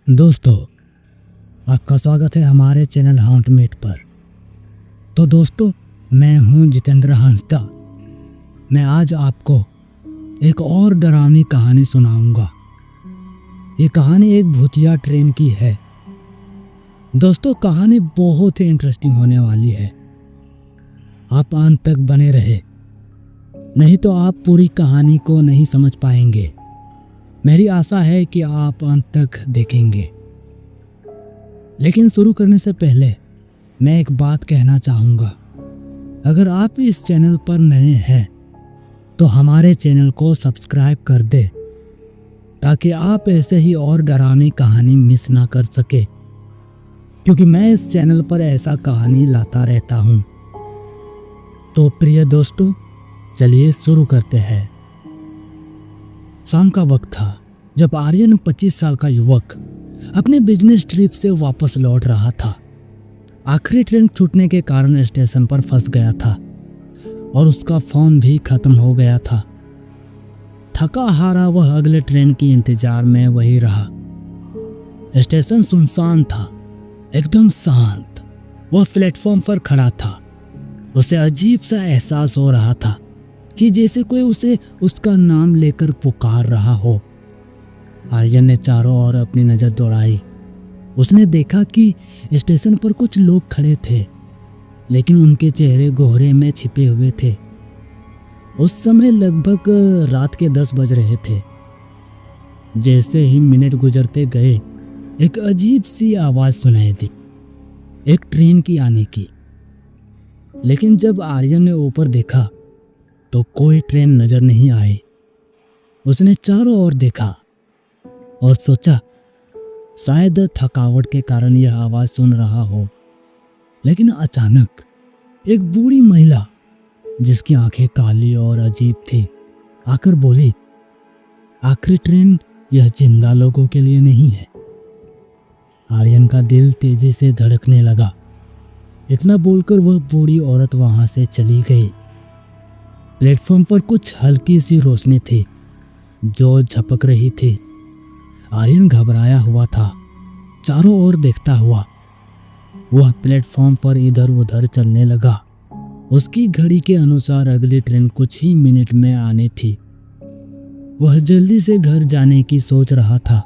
दोस्तों, आपका स्वागत है हमारे चैनल हॉन्टमेट पर। तो दोस्तों, मैं हूं जितेंद्र हंसदा। मैं आज आपको एक और डरावनी कहानी सुनाऊंगा। ये कहानी एक भूतिया ट्रेन की है। दोस्तों, कहानी बहुत ही इंटरेस्टिंग होने वाली है। आप अंत तक बने रहे, नहीं तो आप पूरी कहानी को नहीं समझ पाएंगे। मेरी आशा है कि आप अंत तक देखेंगे। लेकिन शुरू करने से पहले मैं एक बात कहना चाहूँगा। अगर आप इस चैनल पर नए हैं तो हमारे चैनल को सब्सक्राइब कर दे, ताकि आप ऐसे ही और डरावनी कहानी मिस ना कर सके, क्योंकि मैं इस चैनल पर ऐसा कहानी लाता रहता हूँ। तो प्रिय दोस्तों, चलिए शुरू करते हैं। शाम का वक्त था जब आर्यन 25 साल का युवक अपने बिजनेस ट्रिप से वापस लौट रहा था। आखिरी ट्रेन छूटने के कारण स्टेशन पर फंस गया था और उसका फोन भी खत्म हो गया था। थका हारा वह अगले ट्रेन की इंतजार में वही रहा। स्टेशन सुनसान था, एकदम शांत। वह प्लेटफॉर्म पर खड़ा था। उसे अजीब सा एहसास हो रहा था कि जैसे कोई उसे उसका नाम लेकर पुकार रहा हो। आर्यन ने चारों ओर अपनी नजर दौड़ाई। उसने देखा कि स्टेशन पर कुछ लोग खड़े थे, लेकिन उनके चेहरे कोहरे में छिपे हुए थे। उस समय लगभग रात के 10 बज रहे थे। जैसे ही मिनट गुजरते गए, एक अजीब सी आवाज सुनाई दी, एक ट्रेन की आने की। लेकिन जब आर्यन ने ऊपर देखा तो कोई ट्रेन नजर नहीं आई। उसने चारों ओर देखा और सोचा शायद थकावट के कारण यह आवाज सुन रहा हो। लेकिन अचानक एक बूढ़ी महिला, जिसकी आंखें काली और अजीब थी, आकर बोली, आखिरी ट्रेन यह जिंदा लोगों के लिए नहीं है। आर्यन का दिल तेजी से धड़कने लगा। इतना बोलकर वह बूढ़ी औरत वहां से चली गई। प्लेटफॉर्म पर कुछ हल्की सी रोशनी थी जो झपक रही थी। आर्यन घबराया हुआ था, चारों ओर देखता हुआ। वह प्लेटफॉर्म पर इधर उधर चलने लगा। उसकी घड़ी के अनुसार अगली ट्रेन कुछ ही मिनट में आनी थी। वह जल्दी से घर जाने की सोच रहा था,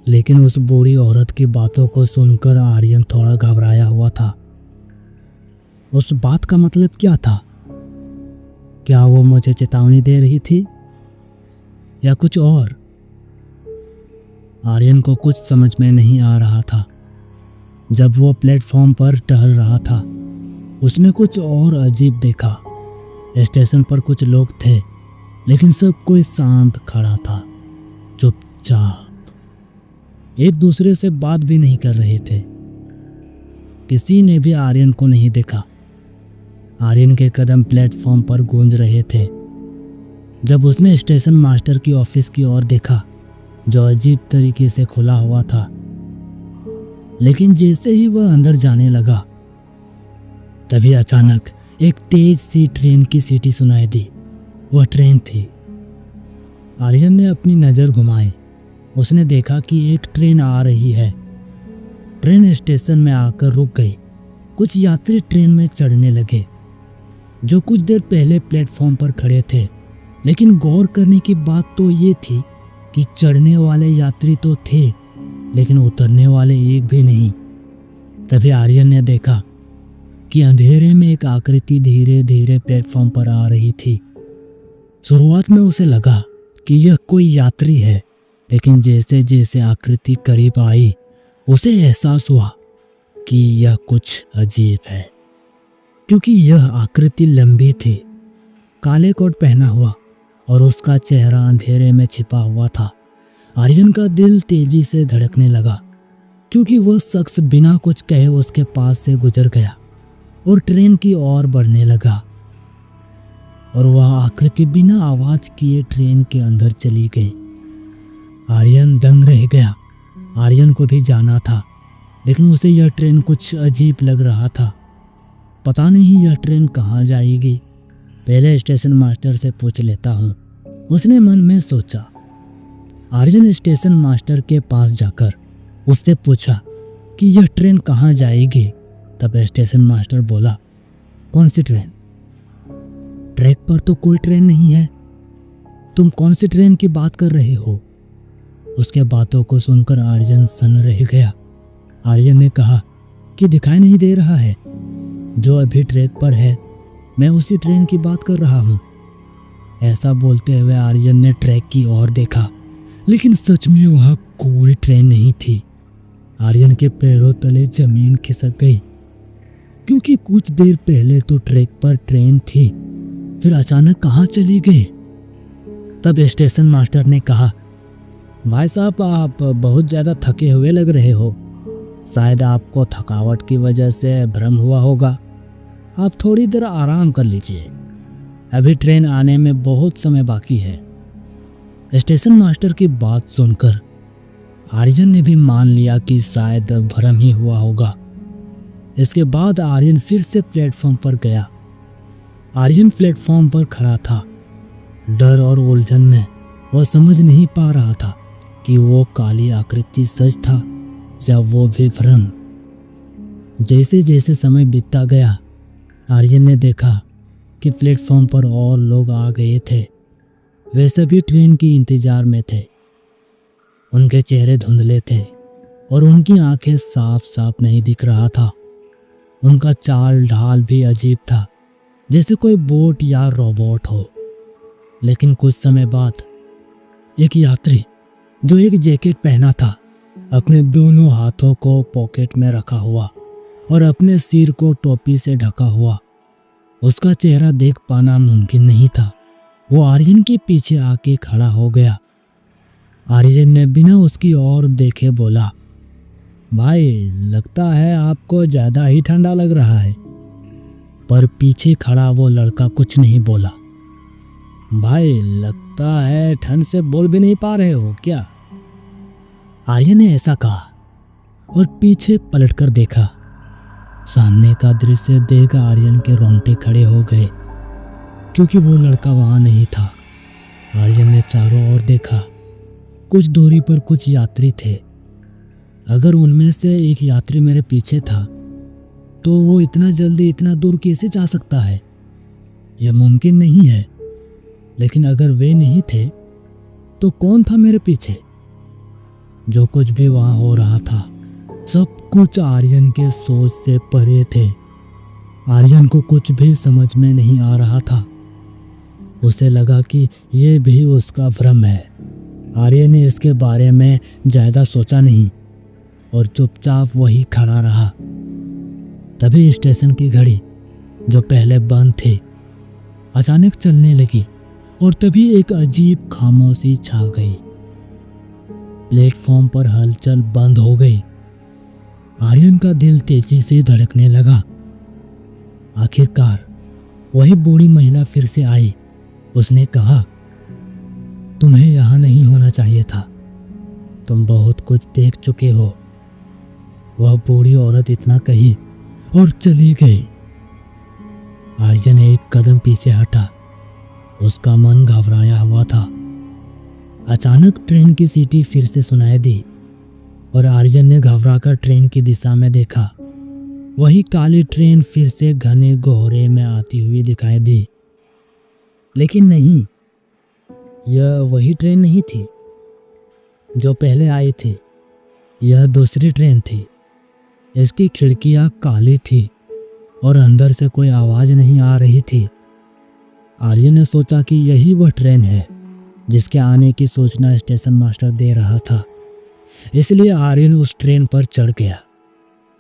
लेकिन उस बूढ़ी औरत की बातों को सुनकर आर्यन थोड़ा घबराया हुआ था। उस बात का मतलब क्या था? क्या वो मुझे चेतावनी दे रही थी या कुछ और? आर्यन को कुछ समझ में नहीं आ रहा था। जब वो प्लेटफॉर्म पर टहल रहा था, उसने कुछ और अजीब देखा। स्टेशन पर कुछ लोग थे, लेकिन सब कोई शांत खड़ा था, चुपचाप। एक दूसरे से बात भी नहीं कर रहे थे। किसी ने भी आर्यन को नहीं देखा। आर्यन के कदम प्लेटफॉर्म पर गूंज रहे थे। जब उसने स्टेशन मास्टर की ऑफिस की ओर देखा, जो अजीब तरीके से खुला हुआ था, लेकिन जैसे ही वह अंदर जाने लगा, तभी अचानक एक तेज सी ट्रेन की सीटी सुनाई दी। वह ट्रेन थी। आर्यन ने अपनी नजर घुमाई। उसने देखा कि एक ट्रेन आ रही है। ट्रेन स्टेशन में आकर रुक गई। कुछ यात्री ट्रेन में चढ़ने लगे, जो कुछ देर पहले प्लेटफॉर्म पर खड़े थे। लेकिन गौर करने की बात तो ये थी कि चढ़ने वाले यात्री तो थे, लेकिन उतरने वाले एक भी नहीं। तभी आर्यन ने देखा कि अंधेरे में एक आकृति धीरे धीरे प्लेटफॉर्म पर आ रही थी। शुरुआत में उसे लगा कि यह कोई यात्री है, लेकिन जैसे जैसे आकृति करीब आई, उसे एहसास हुआ कि यह कुछ अजीब है, क्योंकि यह आकृति लंबी थी, काले कोट पहना हुआ, और उसका चेहरा अंधेरे में छिपा हुआ था। आर्यन का दिल तेजी से धड़कने लगा, क्योंकि वह शख्स बिना कुछ कहे उसके पास से गुजर गया और ट्रेन की ओर बढ़ने लगा। और वह आकृति बिना आवाज किए ट्रेन के अंदर चली गई। आर्यन दंग रह गया। आर्यन को भी जाना था, लेकिन उसे यह ट्रेन कुछ अजीब लग रहा था। पता नहीं यह ट्रेन कहाँ जाएगी। पहले स्टेशन मास्टर से पूछ लेता हूँ, उसने मन में सोचा। आर्यन स्टेशन मास्टर के पास जाकर उससे पूछा कि यह ट्रेन कहाँ जाएगी। तब स्टेशन मास्टर बोला, कौन सी ट्रेन? ट्रैक पर तो कोई ट्रेन नहीं है। तुम कौन सी ट्रेन की बात कर रहे हो? उसके बातों को सुनकर आर्यन सन रह गया। आर्यन ने कहा कि दिखाई नहीं दे रहा है, जो अभी ट्रैक पर है मैं उसी ट्रेन की बात कर रहा हूँ। ऐसा बोलते हुए आर्यन ने ट्रैक की ओर देखा, लेकिन सच में वहाँ कोई ट्रेन नहीं थी। आर्यन के पैरों तले जमीन खिसक गई, क्योंकि कुछ देर पहले तो ट्रैक पर ट्रेन थी, फिर अचानक कहाँ चली गई। तब स्टेशन मास्टर ने कहा, भाई साहब आप बहुत ज़्यादा थके हुए लग रहे हो। शायद आपको थकावट की वजह से भ्रम हुआ होगा। आप थोड़ी देर आराम कर लीजिए, अभी ट्रेन आने में बहुत समय बाकी है। स्टेशन मास्टर की बात सुनकर आर्यन ने भी मान लिया कि शायद भ्रम ही हुआ होगा। इसके बाद आर्यन फिर से प्लेटफॉर्म पर गया। आर्यन प्लेटफॉर्म पर खड़ा था। डर और उलझन में वह समझ नहीं पा रहा था कि वो काली आकृति सच था या वो भी भ्रम। जैसे जैसे समय बीतता गया, आर्यन ने देखा कि प्लेटफॉर्म पर और लोग आ गए थे। वे सभी ट्रेन की इंतजार में थे। उनके चेहरे धुंधले थे और उनकी आंखें साफ साफ नहीं दिख रहा था। उनका चाल ढाल भी अजीब था, जैसे कोई बोट या रोबोट हो। लेकिन कुछ समय बाद एक यात्री जो एक जैकेट पहना था, अपने दोनों हाथों को पॉकेट में रखा हुआ और अपने सिर को टोपी से ढका हुआ, उसका चेहरा देख पाना मुमकिन नहीं था। वो आर्यन के पीछे आके खड़ा हो गया। आर्यन ने बिना उसकी ओर देखे बोला, भाई लगता है आपको ज़्यादा ही ठंडा लग रहा है। पर पीछे खड़ा वो लड़का कुछ नहीं बोला। भाई लगता है ठंड से बोल भी नहीं पा रहे हो क्या? आर्यन ने ऐसा कहा और पीछे पलटकर देखा। सामने का दृश्य देख आर्यन के रोंगटे खड़े हो गए, क्योंकि वो लड़का वहां नहीं था। आर्यन ने चारों ओर देखा। कुछ दूरी पर कुछ यात्री थे। अगर उनमें से एक यात्री मेरे पीछे था तो वो इतना जल्दी इतना दूर कैसे जा सकता है? यह मुमकिन नहीं है। लेकिन अगर वे नहीं थे तो कौन था मेरे पीछे? जो कुछ भी वहां हो रहा था, सब कुछ आर्यन के सोच से परे थे। आर्यन को कुछ भी समझ में नहीं आ रहा था। उसे लगा कि यह भी उसका भ्रम है। आर्यन ने इसके बारे में ज़्यादा सोचा नहीं और चुपचाप वही खड़ा रहा। तभी स्टेशन की घड़ी, जो पहले बंद थी, अचानक चलने लगी और तभी एक अजीब खामोशी छा गई। प्लेटफॉर्म पर हलचल बंद हो गई। आर्यन का दिल तेजी से धड़कने लगा। आखिरकार वही बूढ़ी महिला फिर से आई। उसने कहा, तुम्हें यहाँ नहीं होना चाहिए था। तुम बहुत कुछ देख चुके हो। वह बूढ़ी औरत इतना कही और चली गई। आर्यन एक कदम पीछे हटा। उसका मन घबराया हुआ था। अचानक ट्रेन की सीटी फिर से सुनाई दी और आर्यन ने घबराकर ट्रेन की दिशा में देखा। वही काली ट्रेन फिर से घने कोहरे में आती हुई दिखाई दी। लेकिन नहीं, यह वही ट्रेन नहीं थी जो पहले आई थी। यह दूसरी ट्रेन थी। इसकी खिड़कियां काली थी और अंदर से कोई आवाज नहीं आ रही थी। आर्यन ने सोचा कि यही वह ट्रेन है जिसके आने की सूचना स्टेशन मास्टर दे रहा था। इसलिए आर्यन उस ट्रेन पर चढ़ गया।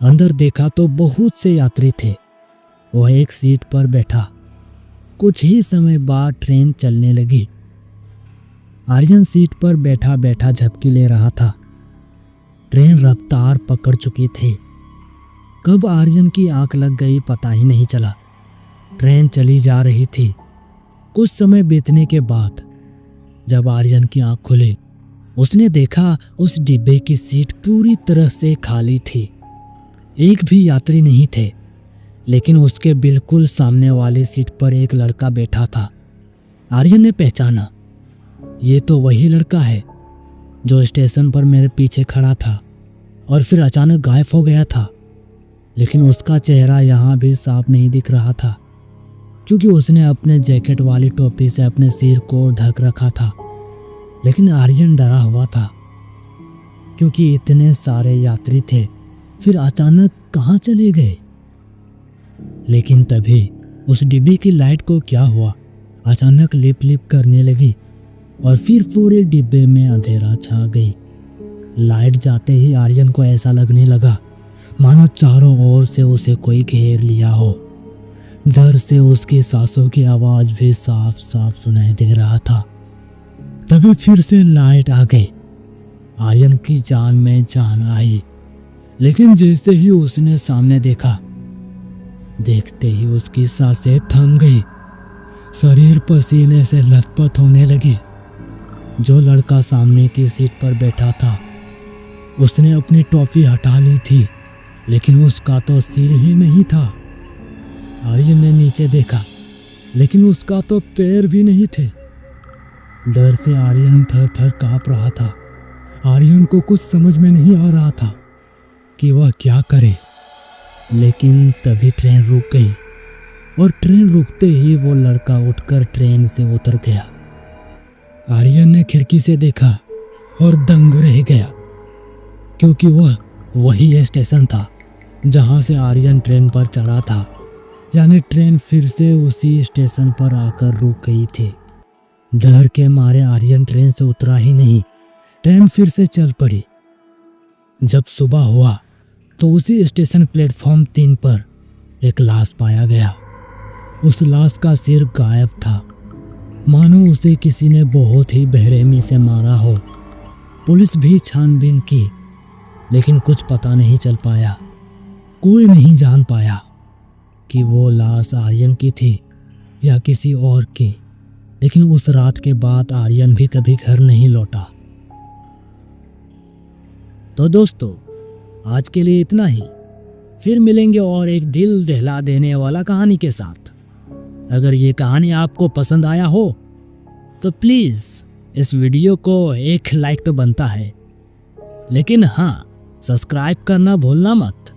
अंदर देखा तो बहुत से यात्री थे। वह एक सीट पर बैठा। कुछ ही समय बाद ट्रेन चलने लगी। आर्यन सीट पर बैठा बैठा झपकी ले रहा था। ट्रेन रफ्तार पकड़ चुकी थी। कब आर्यन की आंख लग गई पता ही नहीं चला। ट्रेन चली जा रही थी। कुछ समय बीतने के बाद जब आर्यन की आंख खुली, उसने देखा उस डिब्बे की सीट पूरी तरह से खाली थी। एक भी यात्री नहीं थे। लेकिन उसके बिल्कुल सामने वाली सीट पर एक लड़का बैठा था। आर्यन ने पहचाना, ये तो वही लड़का है जो स्टेशन पर मेरे पीछे खड़ा था और फिर अचानक गायब हो गया था। लेकिन उसका चेहरा यहाँ भी साफ नहीं दिख रहा था, क्योंकि उसने अपने जैकेट वाली टोपी से अपने सिर को ढक रखा था। लेकिन आर्यन डरा हुआ था, क्योंकि इतने सारे यात्री थे, फिर अचानक कहाँ चले गए। लेकिन तभी उस डिब्बे की लाइट को क्या हुआ, अचानक लिप लिप करने लगी और फिर पूरे डिब्बे में अंधेरा छा गई। लाइट जाते ही आर्यन को ऐसा लगने लगा मानो चारों ओर से उसे कोई घेर लिया हो। डर से उसकी सांसों की आवाज भी साफ साफ सुनाई दे रहा था। तभी फिर से लाइट आ गई। आर्यन की जान में जान आई। लेकिन जैसे ही उसने सामने देखा, देखते ही उसकी सांसें थम गई, शरीर पसीने से लथपथ होने लगी। जो लड़का सामने की सीट पर बैठा था उसने अपनी टॉफी हटा ली थी, लेकिन उसका तो सिर ही नहीं था। आर्यन ने नीचे देखा, लेकिन उसका तो पैर भी नहीं थे। डर से आर्यन थर थर कांप रहा था। आर्यन को कुछ समझ में नहीं आ रहा था कि वह क्या करे। लेकिन तभी ट्रेन रुक गई और ट्रेन रुकते ही वो लड़का उठकर ट्रेन से उतर गया। आर्यन ने खिड़की से देखा और दंग रह गया, क्योंकि वह वही स्टेशन था जहां से आर्यन ट्रेन पर चढ़ा था। यानी ट्रेन फिर से उसी स्टेशन पर आकर रुक गई थी। डर के मारे आर्यन ट्रेन से उतरा ही नहीं, ट्रेन फिर से चल पड़ी। जब सुबह हुआ तो उसी स्टेशन प्लेटफॉर्म 3 पर एक लाश पाया गया। उस लाश का सिर गायब था, मानो उसे किसी ने बहुत ही बेरहमी से मारा हो। पुलिस भी छानबीन की, लेकिन कुछ पता नहीं चल पाया। कोई नहीं जान पाया कि वो लाश आर्यन की थी या किसी और की। लेकिन उस रात के बाद आर्यन भी कभी घर नहीं लौटा। तो दोस्तों, आज के लिए इतना ही। फिर मिलेंगे और एक दिल दहला देने वाला कहानी के साथ। अगर ये कहानी आपको पसंद आया हो तो प्लीज़ इस वीडियो को एक लाइक तो बनता है, लेकिन हाँ, सब्सक्राइब करना भूलना मत।